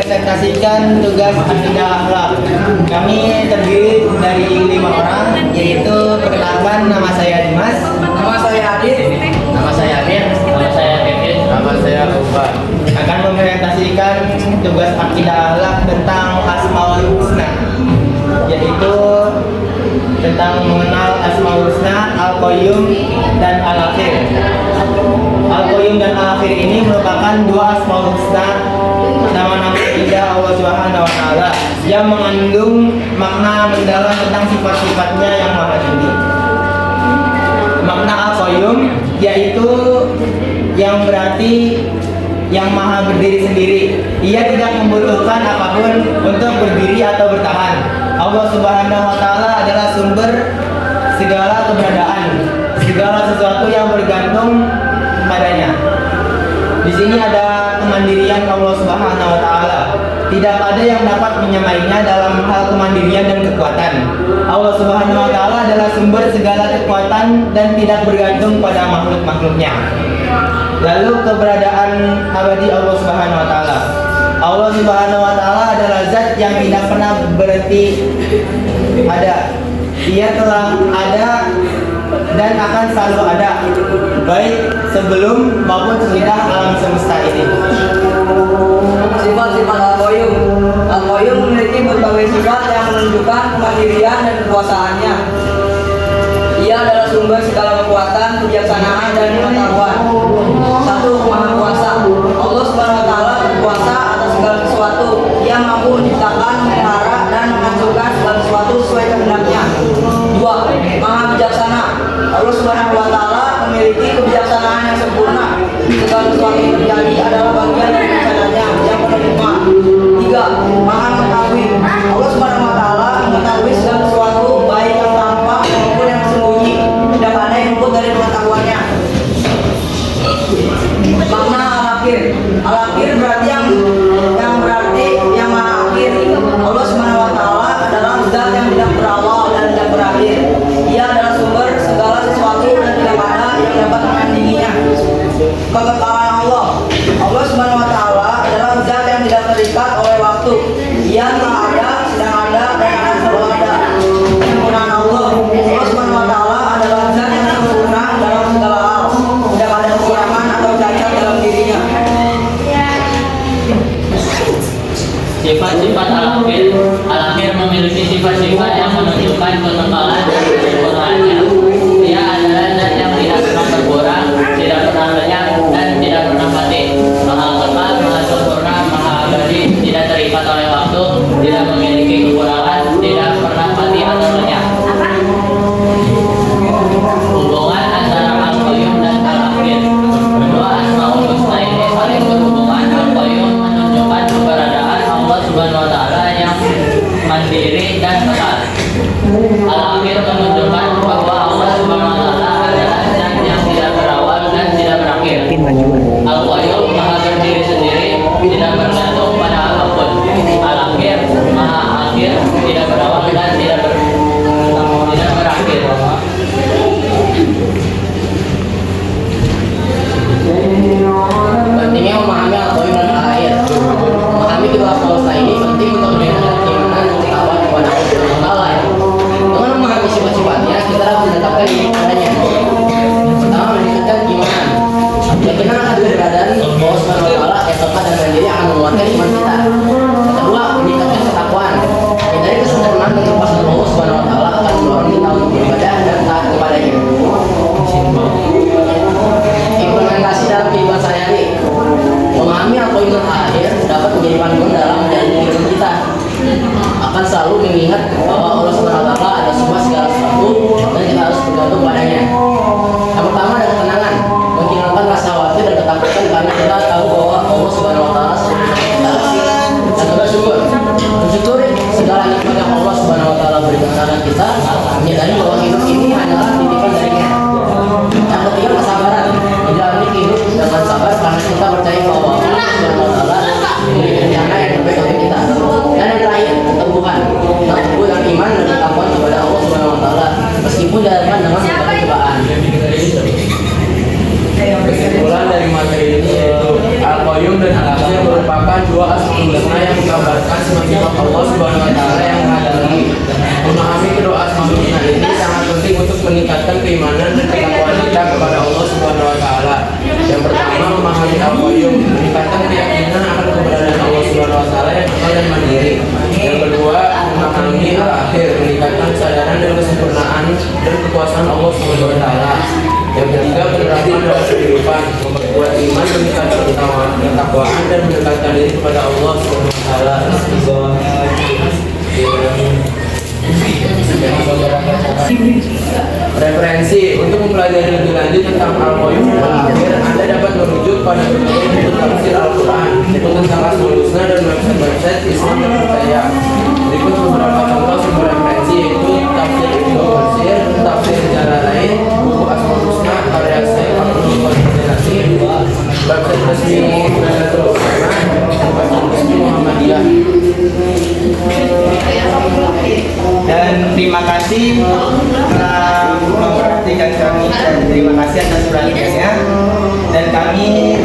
mempresentasikan tugas akidah akhlak. Kami terdiri dari 5 orang, yaitu perkenalkan, nama saya Dimas, Nama saya Adit. nama saya Amir, Nama saya Kevin. Nama saya Rufa. akan mempresentasikan tugas akidah akhlak tentang Asmaul Husna, yaitu tentang mengenal Asmaul Husna, Al-Qayyum dan Al-Akhir. Al-Qayyum dan Al-Akhir ini merupakan dua Asmaul Husna, nama-nama indah Allah Subhanahu wa taala yang mengandung makna mendalam tentang sifat-sifatnya yang maha tinggi. Makna Al-Qayyum yaitu yang berarti yang maha berdiri sendiri. Ia tidak membutuhkan apapun untuk berdiri atau bertahan. Allah Subhanahu wa taala adalah sumber segala keberadaan, segala sesuatu yang bergantung padanya. Di sini ada kemandirian Allah Subhanahu wa taala. Tidak ada yang dapat menyamainya dalam hal kemandirian dan kekuatan. Allah Subhanahu wa taala adalah sumber segala kekuatan dan tidak bergantung pada makhluk-makhluknya. Lalu keberadaan abadi Allah Subhanahu wa taala. Allah Subhanahu wa taala adalah zat yang tidak pernah berhenti ada. Ia telah ada dan akan selalu ada, baik sebelum maupun sesudah alam semesta ini. Sifat-sifat Al-Qayyum. Al-Qayyum memiliki berbagai sifat yang menunjukkan kemandirian dan kekuasaannya. Ia adalah sumber segala kekuatan, kebijaksanaan, dan pengetahuan. 1. Maha Kuasa. Allah Subhanahu wa taala berkuasa atas segala sesuatu. Ia mampu menciptakan, memelihara, dan menghancurkan segala sesuatu sesuai kehendaknya. 2. Maha Bijaksana. Allah Subhanahu wa taala memiliki kebijaksanaan yang sempurna. Segala sesuatu yang terjadi adalah bagian dari rencananya yang penuh hikmah. 3. Maha Mengetahui. Allah Subhanahu wa taala mengetahui segala sesuatu, baik yang tampak maupun yang sembunyi. Tidak ada yang luput dari pengetahuannya. Makna Al-Akhir. Al-Akhir berarti yang maha akhir. Allah Subhanahu wa taala adalah zat yang tidak berawal dan tidak berakhir. Ia adalah sumber segala sesuatu dan tidak ada yang dapat menandinginya. Kekekalan Allah. Allah Subhanahu wa taala adalah zat yang tidak terikat oleh waktu. Ia telah ada, sedang ada, dan akan selalu ada. Kesempurnaan Allah. Allah Subhanahu wa taala adalah zat yang sempurna dalam segala hal. Tidak ada kekurangan atau cacat dalam dirinya. Sifat-sifat Al-Akhir. Al-Akhir memiliki sifat-sifat yang menunjukkan kekekalan dan kesempurnaannya. Dia adalah zat yang tidak pernah berkurang, tidak pernah lenyap, dan tidak pernah mati. Maha kekal, maha sempurna, maha abadi, tidak terikat oleh waktu, tidak memiliki kekurangan, tidak pernah mati atau lenyap. Hubungan antara Al-Qayyum dan Al-Akhir. Kedua Asmaul Husna ini saling berhubungan. Al-Qayyum menunjukkan keberadaan Allah Subhanahu wa taala yang mandiri dan kekal. Al-Akhir menunjukkan bahwa Allah Subhanahu wa taala adalah zat yang tidak berawal dan tidak berakhir. Al-Qayyum maha berdiri sendiri, tidak bergantung pada apapun. Al-Akhir maha akhir, tidak berawal dan tidak berakhir. Pentingnya memahami Al-Qayyum dan Al-Akhir. Memahami kedua asmaul ini penting untuk meningkatkan keimanan dan ketakwaan kepada Allah Subhanahu wa taala. Dengan memahami sifat-sifatnya, kita dapat menetapkan diri kepadanya. Yang pertama, meningkatkan keimanan. Keyakinan akan keberadaan Allah Subhanahu wa taala yang tepat dan mandiri akan menguatkan iman kita. Yang kedua, meningkatkan ketakwaan. Dari kesempurnaan dan kepuasan Allah Subhanahu wa taala akan mendorong kita untuk beribadah dan taat kepadanya. Implementasi dalam kehidupan sehari-hari. Memahami Al-Qayyum dan Al-Akhir dapat menjadi panduan dalam menjalani kehidupan kita. Akan selalu mengingat bahwa Allah Subhanahu wa taala ada semua segala sesuatu dan kita harus bergantung padanya. Yang pertama ada ketenangan, menghilangkan rasa khawatir dan ketakutan karena kita tahu bahwa Allah Subhanahu wa taala selalu bersama kita. Dan bersyukur, mensyukuri segala nikmat yang Allah Subhanahu wa taala berikan kepada kita, menyadari bahwa hidup ini hanyalah titipan darinya. Yang ketiga kesabaran, menjalani hidup dengan sabar karena kita percaya bahwa Allah Subhanahu wa taala memiliki rencana yang terbaik untuk kita. Dan yang terakhir, keteguhan, teguh dan iman dan ketakwaan kepada Allah Subhanahu wa taala meskipun dihadapkan dengan berbagai cobaan. Kesimpulan dari materi ini yaitu Al-Qayyum dan Al-Akhir merupakan kedua, Asmaul Husna yang menggambarkan sifat Allah Subhanahu wa taala yang maha tinggi. Memahami kedua Asmaul Husna ini sangat penting untuk meningkatkan keimanan dan ketakwaan kita kepada Allah Subhanahu wa taala. Yang pertama, memahami Al-Qayyum, meningkatkan keyakinan akan keberadaan Allah Subhanahu wa taala yang kekal dan mandiri. Yang kedua, memahami Al-Akhir, meningkatkan kesadaran dan kesempurnaan dan kekuasaan Allah Subhanahu wa taala. Yang ketiga, penerapan dalam kehidupan, memperkuat iman, meningkatkan ketakwaan dan mendekatkan diri kepada Allah Subhanahu wa taala. Referensi untuk mempelajari lebih lanjut tentang Al-Qayyum dan Al-Akhir, Anda dapat merujuk pada buku tafsir Al-Quran, buku tentang Asmaul Husna dan website Islam terpercaya. Berikut beberapa contoh sumber referensi yaitu Tafsir Ibnu Katsir, Tafsir Jalalain, buku Asmaul Husna karya Syekh Abdul Qadir, website resmi Nahdlatul Ulama, website resmi Muhammadiyah. Dan terima kasih telah memperhatikan kami dan terima kasih atas perhatiannya. Dan kami